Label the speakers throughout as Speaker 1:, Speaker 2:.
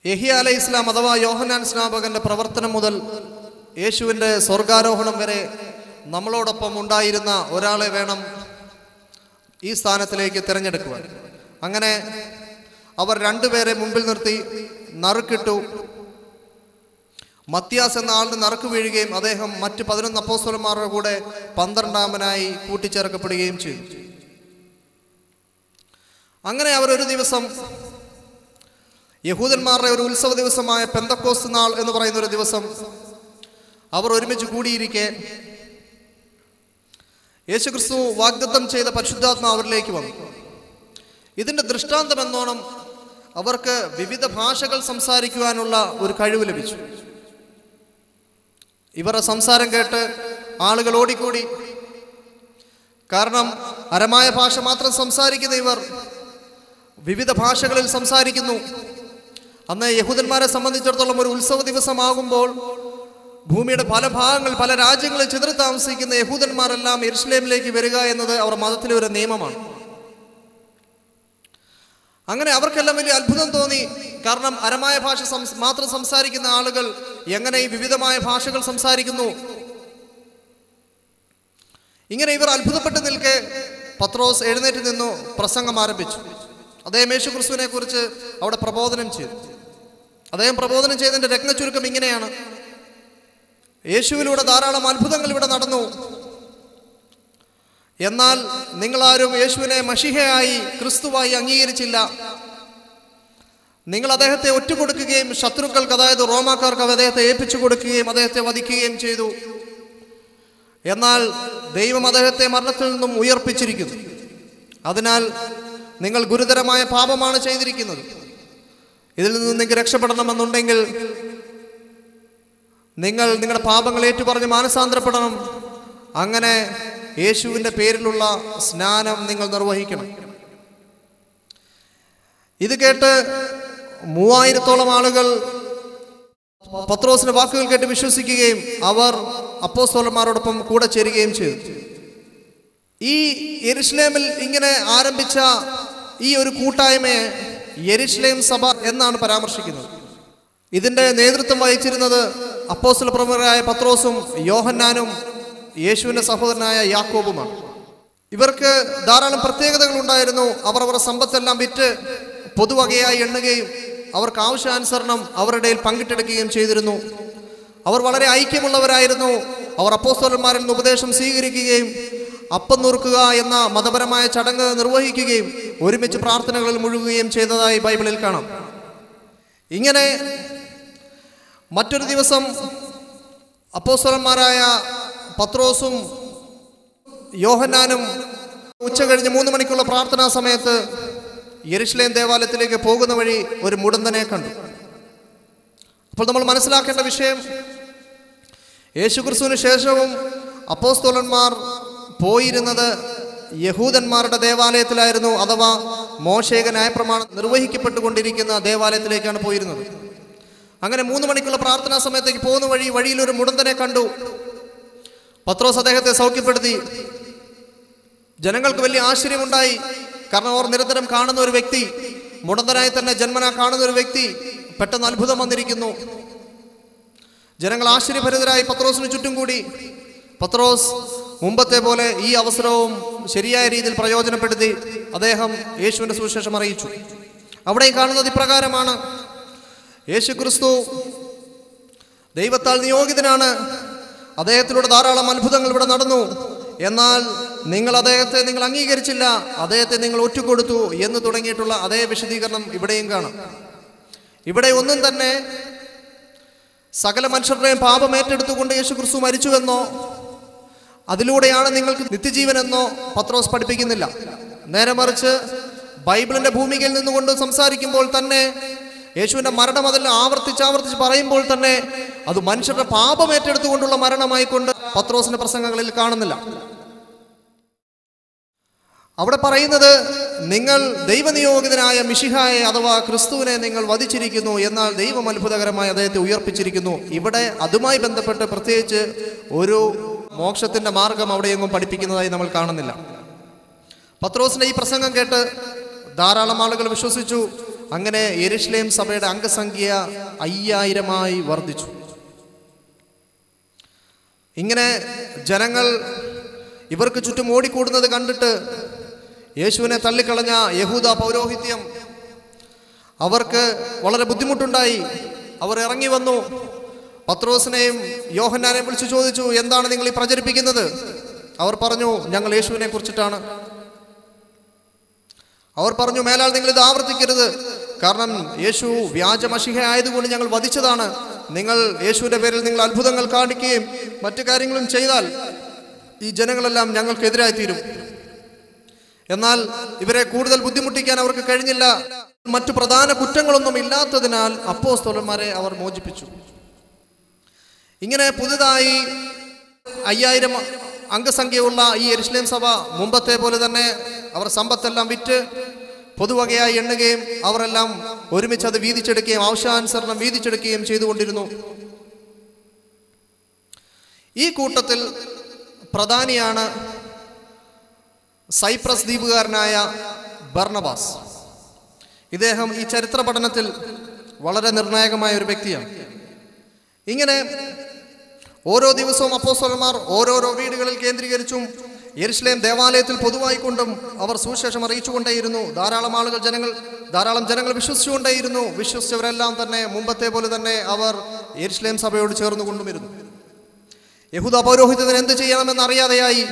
Speaker 1: യഹിയ അലൈഹി ഇസ്ലാം അഥവാ യോഹന്നാൻ സ്നാപകന്റെ പ്രവർത്തനം മുതൽ യേശുവിൻ്റെ സ്വർഗാരോഹണം വരെ നമ്മളോടൊപ്പം ഉണ്ടായിരുന്ന ഒരാളെ വേണം ഈ സ്ഥാനത്തിലേക്ക് തിരഞ്ഞെടുക്കുവാൻ. അങ്ങനെ അവർ രണ്ടുപേരെ മുമ്പിൽ നിർത്തി നറുക്കിട്ടു. മത്യാസ് എന്ന ആളിന് നറുക്ക് വീഴുകയും അദ്ദേഹം മറ്റ് 11 അപ്പോസ്തലന്മാരുടെ കൂടെ 12ാമനായി കൂട്ടിച്ചേർക്കപ്പെടുകയും ചെയ്തു. അങ്ങനെ അവർ ഒരു ദിവസം, യഹൂദന്മാരുടെ ഒരു ഉത്സവ ദിവസമായ പെന്തക്കോസ്ത് നാൾ എന്ന് പറയുന്ന ഒരു ദിവസം അവർ ഒരുമിച്ച് കൂടിയിരിക്കെ യേശുക്രിസ്തു വാഗ്ദത്തം ചെയ്ത പരിശുദ്ധാത്മാവ് അവരിലേക്ക് വന്നു. ഇതിൻ്റെ ദൃഷ്ടാന്തം എന്നോണം അവർക്ക് വിവിധ ഭാഷകൾ സംസാരിക്കുവാനുള്ള ഒരു കഴിവ് ലഭിച്ചു. ഇവരുടെ സംസാരം കേട്ട് ആളുകൾ ഓടിക്കൂടി. കാരണം അരമായ ഭാഷ മാത്രം സംസാരിക്കുന്ന ഇവർ വിവിധ ഭാഷകളിൽ സംസാരിക്കുന്നു. അന്ന് യഹൂദന്മാരെ സംബന്ധിച്ചിടത്തോളം ഒരു ഉത്സവ ദിവസമാകുമ്പോൾ ഭൂമിയുടെ പല ഭാഗങ്ങൾ, പല രാജ്യങ്ങളിൽ ചിതറി താമസിക്കുന്ന യഹൂദന്മാരെല്ലാം യെരുശലേമിലേക്ക് വരിക എന്നത് അവർ മതത്തിലെ ഒരു നിയമമാണ്. അങ്ങനെ അവർക്കെല്ലാം വലിയ അത്ഭുതം തോന്നി. കാരണം അരമായ ഭാഷ മാത്രം സംസാരിക്കുന്ന ആളുകൾ എങ്ങനെ ഈ വിവിധമായ ഭാഷകൾ സംസാരിക്കുന്നു? ഇങ്ങനെ ഇവർ അത്ഭുതപ്പെട്ട് നിൽക്കെ പത്രോസ് എഴുന്നേറ്റ് നിന്നു പ്രസംഗം ആരംഭിച്ചു. അദ്ദേഹം യേശുക്രിസ്തുവിനെ കുറിച്ച് അവിടെ പ്രബോധനം ചെയ്തു. അദ്ദേഹം പ്രബോധനം ചെയ്തതിൻ്റെ രത്നച്ചുരുക്കം ഇങ്ങനെയാണ്: യേശുവിലൂടെ ധാരാളം അത്ഭുതങ്ങൾ ഇവിടെ നടന്നു. എന്നാൽ നിങ്ങളാരും യേശുവിനെ മശിഹയായി, ക്രിസ്തുവായി അംഗീകരിച്ചില്ല. നിങ്ങൾ അദ്ദേഹത്തെ ഒറ്റുകൊടുക്കുകയും ശത്രുക്കൾക്ക്, അതായത് റോമാക്കാർക്ക് അദ്ദേഹത്തെ ഏൽപ്പിച്ചു കൊടുക്കുകയും അദ്ദേഹത്തെ വധിക്കുകയും ചെയ്തു. എന്നാൽ ദൈവം അദ്ദേഹത്തെ മരണത്തിൽ നിന്നും ഉയർപ്പിച്ചിരിക്കുന്നു. അതിനാൽ നിങ്ങൾ ഗുരുതരമായ പാപമാണ് ചെയ്തിരിക്കുന്നത്. ഇതിൽ നിന്ന് നിങ്ങൾക്ക് രക്ഷപ്പെടണമെന്നുണ്ടെങ്കിൽ നിങ്ങൾ നിങ്ങളുടെ പാപങ്ങൾ ഏറ്റുപറഞ്ഞ് മാനസാന്തരപ്പെടണം. അങ്ങനെ യേശുവിൻ്റെ പേരിലുള്ള സ്നാനം നിങ്ങൾ നിർവഹിക്കണം. ഇത് കേട്ട് 3000-ഓളം ആളുകൾ പത്രോസിന്റെ വാക്കുകൾ കേട്ട് വിശ്വസിക്കുകയും അവർ അപ്പോസ്തലന്മാരോടൊപ്പം കൂടെ ചേരുകയും ചെയ്തു. ഈ യെരുശലേമിൽ ഇങ്ങനെ ആരംഭിച്ച ഈ ഒരു കൂട്ടായ്മയെ യെരുശലേം സഭ എന്നാണ് പരാമർശിക്കുന്നത്. ഇതിൻ്റെ നേതൃത്വം വഹിച്ചിരുന്നത് അപ്പോസ്തല പ്രമുഖരായ പത്രോസും യോഹന്നാനും യേശുവിൻ്റെ സഹോദരനായ യാക്കോബുമാണ്. ഇവർക്ക് ധാരാളം പ്രത്യേകതകൾ ഉണ്ടായിരുന്നു. അവർ അവരുടെ സമ്പത്തെല്ലാം വിറ്റ് പൊതുവകയായി എണ്ണുകയും അവർക്ക് ആവശ്യാനുസരണം അവരുടെ പങ്കിട്ടെടുക്കുകയും ചെയ്തിരുന്നു. അവർ വളരെ ഐക്യമുള്ളവരായിരുന്നു. അവർ അപ്പോസ്തലന്മാരിൽ നിന്ന് ഉപദേശം സ്വീകരിക്കുകയും അപ്പം നുറുക്കുക എന്ന മതപരമായ ചടങ്ങ് നിർവഹിക്കുകയും ഒരുമിച്ച് പ്രാർത്ഥനകളിൽ മുഴുകുകയും ചെയ്തതായി ബൈബിളിൽ കാണാം. ഇങ്ങനെ മറ്റൊരു ദിവസം അപ്പോസ്തലന്മാരായ പത്രോസും യോഹന്നാനും ഉച്ച കഴിഞ്ഞ് 3 മണിക്കുള്ള പ്രാർത്ഥനാ സമയത്ത് യെരുശലേം ദേവാലയത്തിലേക്ക് പോകുന്ന വഴി ഒരു മുടന്തനെ കണ്ടു. അപ്പോൾ നമ്മൾ മനസ്സിലാക്കേണ്ട വിഷയം, യേശുക്രിസ്തുവിന് ശേഷവും അപ്പോസ്തലന്മാർ പോയിരുന്നത് യഹൂദന്മാരുടെ ദേവാലയത്തിലായിരുന്നു. അഥവാ മോശേക ന്യായപ്രമാണം നിർവഹിക്കപ്പെട്ടുകൊണ്ടിരിക്കുന്ന ദേവാലയത്തിലേക്കാണ് പോയിരുന്നത്. അങ്ങനെ 3 മണിക്കുള്ള പ്രാർത്ഥനാ സമയത്തേക്ക് പോകുന്ന വഴിയിൽ ഒരു മുടന്തനെ കണ്ടു. പത്രോസ് അദ്ദേഹത്തെ സൗഖ്യപ്പെടുത്തി. ജനങ്ങൾക്ക് വലിയ ആശ്ചര്യമുണ്ടായി. കാരണം അവർ നിരന്തരം കാണുന്ന ഒരു വ്യക്തി, മുടന്തനായി തന്നെ ജന്മനാ കാണുന്ന ഒരു വ്യക്തി, പെട്ടെന്ന് അത്ഭുതം വന്നിരിക്കുന്നു. ജനങ്ങൾ ആശ്ചര്യഭരിതരായി പത്രോസിന് ചുറ്റും കൂടി. പത്രോസ് മുമ്പത്തെ പോലെ ഈ അവസരവും ശരിയായ രീതിയിൽ പ്രയോജനപ്പെടുത്തി അദ്ദേഹം യേശുവിൻ്റെ സുവിശേഷം അറിയിച്ചു. അവിടെയും കാണുന്നത് ഇപ്രകാരമാണ്: യേശുക്രിസ്തു ദൈവത്താൽ നിയോഗിതനാണ്. അദ്ദേഹത്തിലൂടെ ധാരാളം അത്ഭുതങ്ങൾ ഇവിടെ നടന്നു. എന്നാൽ നിങ്ങൾ അദ്ദേഹത്തെ അംഗീകരിച്ചില്ല, അദ്ദേഹത്തെ നിങ്ങൾ ഒറ്റുകൊടുത്തു എന്ന് തുടങ്ങിയിട്ടുള്ള അതേ വിശദീകരണം ഇവിടെയും കാണാം. ഇവിടെ ഒന്നും തന്നെ സകല മനുഷ്യരുടെയും പാപം ഏറ്റെടുത്തുകൊണ്ട് യേശുക്രിസ്തു മരിച്ചുവെന്നോ അതിലൂടെയാണ് നിങ്ങൾക്ക് നിത്യജീവനെന്നോ പത്രോസ് പഠിപ്പിക്കുന്നില്ല. നേരെ മറിച്ച് ബൈബിളിന്റെ ഭൂമികയിൽ നിന്നുകൊണ്ട് സംസാരിക്കുമ്പോൾ തന്നെ യേശുവിന്റെ മരണം അതിൽ ആവർത്തിച്ച് പറയുമ്പോൾ തന്നെ അത് മനുഷ്യരുടെ പാപം ഏറ്റെടുത്തുകൊണ്ടുള്ള മരണമായിക്കൊണ്ട് പത്രോസിന്റെ പ്രസംഗങ്ങളിൽ കാണുന്നില്ല. അവിടെ പറയുന്നത്, നിങ്ങൾ ദൈവനിയോഗിതനായ മിശിഹായെ അഥവാ ക്രിസ്തുവിനെ നിങ്ങൾ വധിച്ചിരിക്കുന്നു, എന്നാൽ ദൈവം അത്ഭുതകരമായി അദ്ദേഹത്തെ ഉയർപ്പിച്ചിരിക്കുന്നു. ഇവിടെ അതുമായി ബന്ധപ്പെട്ട് പ്രത്യേകിച്ച് ഒരു മോക്ഷത്തിന്റെ മാർഗം അവിടെയെങ്ങും പഠിപ്പിക്കുന്നതായി നമ്മൾ കാണുന്നില്ല. പത്രോസിന്റെ ഈ പ്രസംഗം കേട്ട് ധാരാളം ആളുകൾ വിശ്വസിച്ചു. അങ്ങനെ യെരുശലേം സഭയുടെ അംഗസംഖ്യ 5000 വർദ്ധിച്ചു. ഇങ്ങനെ ജനങ്ങൾ ഇവർക്ക് ചുറ്റും ഓടിക്കൂടുന്നത് കണ്ടിട്ട് യേശുവിനെ തള്ളിക്കളഞ്ഞ യഹൂദ പൗരോഹിത്യം അവർക്ക് വളരെ ബുദ്ധിമുട്ടുണ്ടായി. അവർ ഇറങ്ങി വന്നു. പത്രോസിനെയും യോഹന്നാനെയും വിളിച്ചു ചോദിച്ചു, എന്താണ് നിങ്ങൾ ഈ പ്രചരിപ്പിക്കുന്നത്? അവർ പറഞ്ഞു, ഞങ്ങൾ യേശുവിനെ കുറിച്ചിട്ടാണ്. അവർ പറഞ്ഞു, മേലാൽ നിങ്ങൾ ഇത് ആവർത്തിക്കരുത്, കാരണം യേശു വ്യാജ മശിഹ ആയതുകൊണ്ട് ഞങ്ങൾ വധിച്ചതാണ്. നിങ്ങൾ യേശുവിന്റെ പേരിൽ നിങ്ങൾ അത്ഭുതങ്ങൾ കാണിക്കുകയും മറ്റു കാര്യങ്ങളും ചെയ്താൽ ഈ ജനങ്ങളെല്ലാം ഞങ്ങൾക്കെതിരായി തീരും. എന്നാൽ ഇവരെ കൂടുതൽ ബുദ്ധിമുട്ടിക്കാൻ അവർക്ക് കഴിഞ്ഞില്ല. മറ്റു പ്രധാന കുറ്റങ്ങളൊന്നും ഇല്ലാത്തതിനാൽ അപ്പോസ്തലന്മാരെ അവർ മോചിപ്പിച്ചു. ഇങ്ങനെ പുതുതായി 5000 അംഗസംഖ്യയുള്ള ഈ യെരുശലേം സഭ മുമ്പത്തെ പോലെ തന്നെ അവർ സമ്പത്തെല്ലാം വിറ്റ് പൊതുവകയായി എണ്ണുകയും അവരെല്ലാം ഒരുമിച്ച് അത് വീതിച്ചെടുക്കുകയും ആവശ്യാനുസരണം വീതിച്ചെടുക്കുകയും ചെയ്തുകൊണ്ടിരുന്നു. ഈ കൂട്ടത്തിൽ പ്രധാനിയാണ് സൈപ്രസ് ദ്വീപുകാരനായ ബർണബാസ്. ഇദ്ദേഹം ഈ ചരിത്ര പഠനത്തിൽ വളരെ നിർണായകമായ ഒരു വ്യക്തിയാണ്. ഇങ്ങനെ ഓരോ ദിവസവും അപ്പോസ്തലന്മാർ ഓരോരോ വീടുകളിൽ കേന്ദ്രീകരിച്ചും യെരുശലേം ദേവാലയത്തിൽ പൊതുവായിക്കൊണ്ടും അവർ സുവിശേഷം അറിയിച്ചുകൊണ്ടേയിരുന്നു. ധാരാളം ജനങ്ങൾ വിശ്വസിച്ചുകൊണ്ടേയിരുന്നു. വിശ്വസിച്ചവരെല്ലാം തന്നെ മുമ്പത്തെ പോലെ തന്നെ അവർ യെരുശലേം സഭയോട് ചേർന്ന് കൊണ്ടുവരുന്നു. യഹൂദ പൗരോഹിത്യത്തിന് എന്ത് ചെയ്യണമെന്ന് അറിയാതെയായി.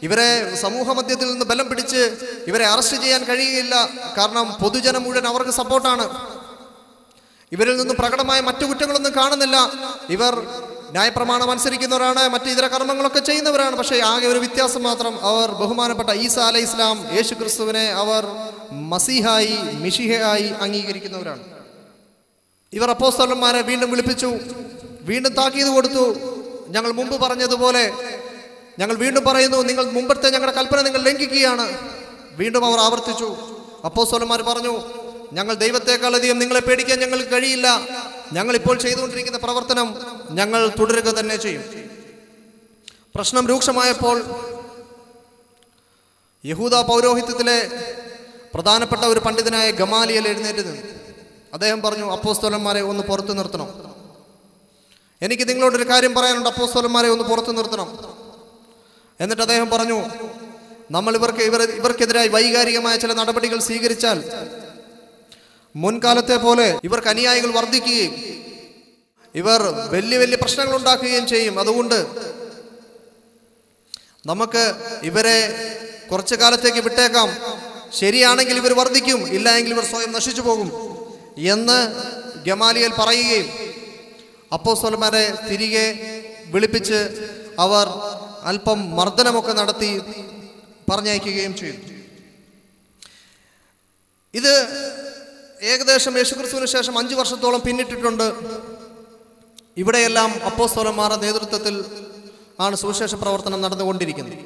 Speaker 1: ഇവരെ സമൂഹ മധ്യത്തിൽ നിന്ന് ബലം പിടിച്ച് ഇവരെ അറസ്റ്റ് ചെയ്യാൻ കഴിയുകയില്ല. കാരണം പൊതുജനം മുഴുവൻ അവർക്ക് സപ്പോർട്ടാണ്. ഇവരിൽ നിന്നും പ്രകടമായ മറ്റു കുറ്റങ്ങളൊന്നും കാണുന്നില്ല. ഇവർ ന്യായപ്രമാണം അനുസരിക്കുന്നവരാണ്, മറ്റു ഇതര കർമ്മങ്ങളൊക്കെ ചെയ്യുന്നവരാണ്. പക്ഷേ ആകെ ഒരു വ്യത്യാസം മാത്രം, അവർ ബഹുമാനപ്പെട്ട ഈസാ അലൈഹി ഇസ്ലാം യേശു ക്രിസ്തുവിനെ അവർ മസീഹായി മിശിഹയായി അംഗീകരിക്കുന്നവരാണ്. ഇവർ അപ്പോസ്തലന്മാരെ വീണ്ടും വിളിപ്പിച്ചു, വീണ്ടും താക്കീത് കൊടുത്തു. ഞങ്ങൾ മുമ്പ് പറഞ്ഞതുപോലെ ഞങ്ങൾ വീണ്ടും പറയുന്നു, നിങ്ങൾ മുമ്പത്തെ ഞങ്ങളുടെ കൽപ്പന നിങ്ങൾ ലംഘിക്കുകയാണ്. വീണ്ടും അവർ ആവർത്തിച്ചു. അപ്പോസ്തലന്മാർ പറഞ്ഞു, ഞങ്ങൾ ദൈവത്തെക്കാൾ അധികം നിങ്ങളെ പേടിക്കാൻ ഞങ്ങൾക്ക് കഴിയില്ല. ഞങ്ങൾ ഇപ്പോൾ ചെയ്തുകൊണ്ടിരിക്കുന്ന പ്രവർത്തനം ഞങ്ങൾ തുടരുക തന്നെ ചെയ്യും. പ്രശ്നം രൂക്ഷമായപ്പോൾ യഹൂദ പൗരോഹിത്യത്തിലെ പ്രധാനപ്പെട്ട ഒരു പണ്ഡിതനായ ഗമാലിയേൽ എഴുന്നേറ്റ് നിന്നു. അദ്ദേഹം പറഞ്ഞു, അപ്പോസ്തലന്മാരെ ഒന്ന് പുറത്തു നിർത്തണം. എനിക്ക് നിങ്ങളോടൊരു കാര്യം പറയാനുണ്ട്, അപ്പോസ്തലന്മാരെ ഒന്ന് പുറത്തു നിർത്തണം. എന്നിട്ട് അദ്ദേഹം പറഞ്ഞു, നമ്മൾ ഇവർക്കെതിരായി വൈകാരികമായ ചില നടപടികൾ സ്വീകരിച്ചാൽ മുൻകാലത്തെ പോലെ ഇവർക്ക് അനുയായികൾ വർദ്ധിക്കുകയും ഇവർ വലിയ വലിയ പ്രശ്നങ്ങൾ ഉണ്ടാക്കുകയും ചെയ്യും. അതുകൊണ്ട് നമുക്ക് ഇവരെ കുറച്ചു കാലത്തേക്ക് വിട്ടേക്കാം. ശരിയാണെങ്കിൽ ഇവർ വർദ്ധിക്കും, ഇല്ല എങ്കിൽ ഇവർ സ്വയം നശിച്ചു പോകും എന്ന് ഗമാലിയേൽ പറയുകയും അപ്പോസ്തലന്മാരെ തിരികെ വിളിപ്പിച്ച് അവർ അല്പം മർദ്ദനമൊക്കെ നടത്തി പറഞ്ഞയക്കുകയും ചെയ്തു. ഇത് ഏകദേശം യേശുക്രിസ്തുവിന് ശേഷം 5 വർഷത്തോളം പിന്നിട്ടിട്ടുണ്ട്. ഇവിടെയെല്ലാം അപ്പോസ്തലന്മാരുടെ നേതൃത്വത്തിൽ ആണ് സുവിശേഷ പ്രവർത്തനം നടന്നുകൊണ്ടിരിക്കുന്നത്.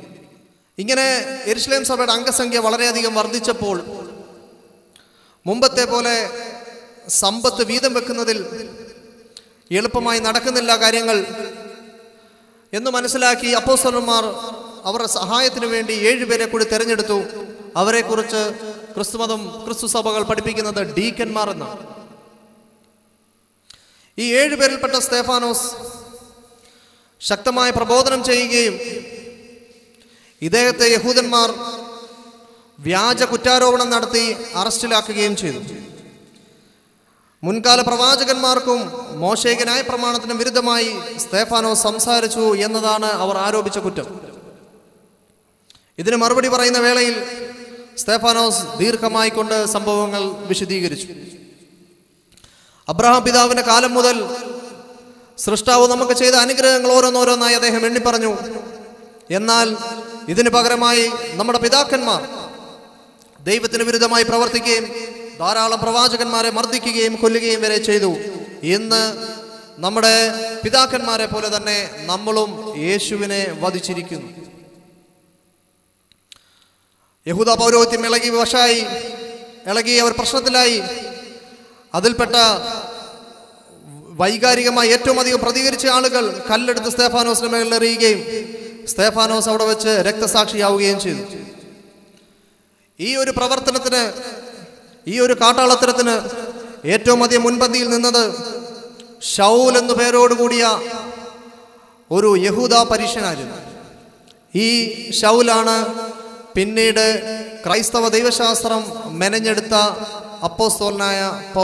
Speaker 1: ഇങ്ങനെ യെരുശലേം സഭയുടെ അംഗസംഖ്യ വളരെയധികം വർദ്ധിച്ചപ്പോൾ മുമ്പത്തെ പോലെ സമ്പത്ത് വീതം വെക്കുന്നതിൽ എളുപ്പമായി നടക്കുന്നില്ല കാര്യങ്ങൾ എന്ന് മനസ്സിലാക്കി അപ്പോസ്തലന്മാർ അവരുടെ സഹായത്തിനു വേണ്ടി 7 പേരെ കൂടി തിരഞ്ഞെടുത്തു. അവരെക്കുറിച്ച് ക്രിസ്തു സഭകൾ പഠിപ്പിക്കുന്നത് ഡീക്കന്മാർ എന്നാണ്. ഈ 7 പേരിൽപ്പെട്ട സ്തേഫാനോസ് ശക്തമായ പ്രബോധനം ചെയ്യുകയും ഇദ്ദേഹത്തെ യഹൂദന്മാർ വ്യാജ കുറ്റാരോപണം നടത്തി അറസ്റ്റിലാക്കുകയും ചെയ്തു. മുൻകാല പ്രവാചകന്മാർക്കും മോശെയുടെ ന്യായപ്രമാണത്തിനും വിരുദ്ധമായി സ്തേഫാനോസ് സംസാരിച്ചു എന്നതാണ് അവർ ആരോപിച്ച കുറ്റം. ഇതിന് മറുപടി പറയുന്ന വേളയിൽ സ്തേഫാനോസ് ദീർഘമായിക്കൊണ്ട് സംഭവങ്ങൾ വിശദീകരിച്ചു. അബ്രഹാം പിതാവിന്റെ കാലം മുതൽ സൃഷ്ടാവ് നമുക്ക് ചെയ്ത അനുഗ്രഹങ്ങൾ ഓരോന്നോരോന്നായി അദ്ദേഹം എണ്ണിപ്പറഞ്ഞു. എന്നാൽ ഇതിന് പകരമായി നമ്മുടെ പിതാക്കന്മാർ ദൈവത്തിന് വിരുദ്ധമായി പ്രവർത്തിക്കുകയും ധാരാളം പ്രവാചകന്മാരെ മർദ്ദിക്കുകയും കൊല്ലുകയും വരെ ചെയ്തു. ഇന്ന് നമ്മുടെ പിതാക്കന്മാരെ പോലെ തന്നെ നമ്മളും യേശുവിനെ വധിച്ചിരിക്കുന്നു. യഹൂദ പൗരോഹിത്യം ഇളകി അവർ പ്രശ്നത്തിലായി. അതിൽപ്പെട്ട വൈകാരികമായി ഏറ്റവും അധികം പ്രതികരിച്ച ആളുകൾ കല്ലെടുത്ത് സ്തേഫാനോസിന്റെ മേളിൽ എറിയുകയും സ്തേഫാനോസ് അവിടെ വെച്ച് രക്തസാക്ഷിയാവുകയും ചെയ്തു. ഈ ഒരു പ്രവർത്തനത്തിന് ഈ ഒരു കാട്ടാളത്തരത്തിന് ഏറ്റവും അധികം മുൻപന്തിയിൽ നിന്നത് ശൗൽ എന്നു പേരോടുകൂടിയ ഒരു യഹൂദ പരീക്ഷനായിരുന്നു. ഈ ശൗലാണ് പിന്നീട് ക്രൈസ്തവ ദൈവശാസ്ത്രം മെനഞ്ഞെടുത്ത അപ്പോസ്തലനായ പൗലോസ്.